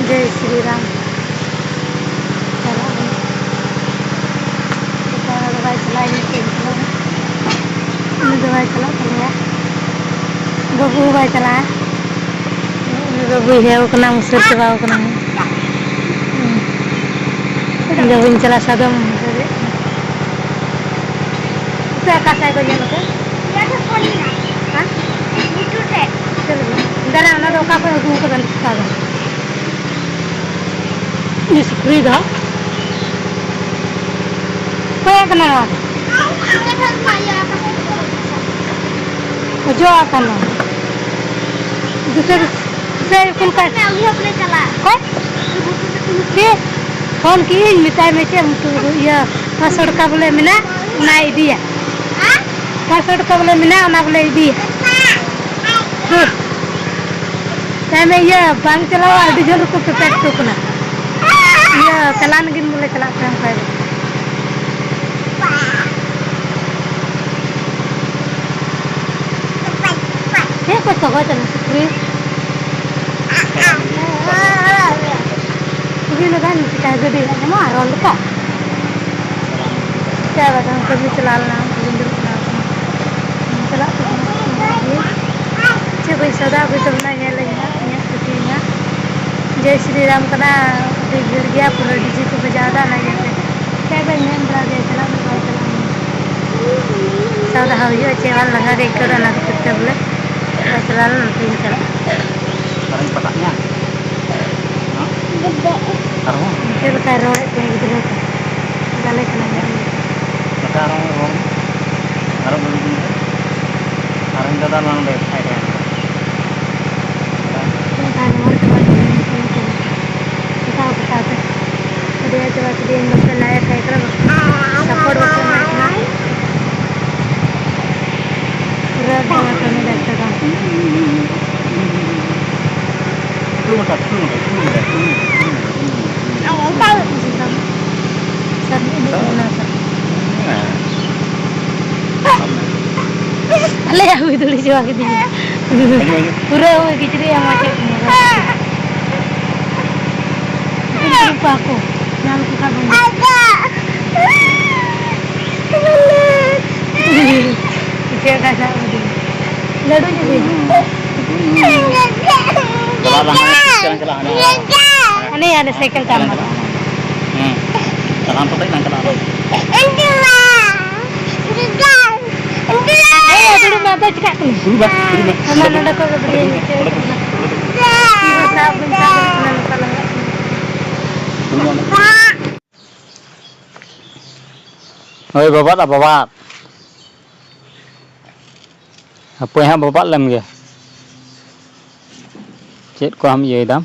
जय श्री राम दवाई चला बबू दवाई चला बबू है मुसर चबा जब चला सदम कासाय को दारा सुखरी दो जो फोन की मिताई में सड़का बोले मिना इदिया सड़का बोले मिना बोले इदिया में बांग चलावा अभी झल को पेट तो चलान गिन बोले चला को सगो चला सुखरी लगा नहीं गड्डी रोल का क्या बता कभी चला चला कोई सदा भी तो बना जय श्री राम कना गिर गया पूरा डीजे को बजादा लगे क्या भाई मैं बड़ा दे चला सदा हो चेवाल लगा दे करो ना करते बोले चला तीन चला sekarang patahnya फिर कह रहे हैं इधर गले कना sekarang harus begini sekarang kita lang deh kayak dia coba dia nggak layak kayak terus support waktu mana udah waktu ini dah terang अले aku itu coba gitu pura kiciri yang macam lupa aku yang suka dia kata lalu ini ada cycle tamat jalan tuh nangkal dulu mata cekak tuh mana ada kau berdiri oi babat apa babat apa yang babat lem ke cek ko ham ye dam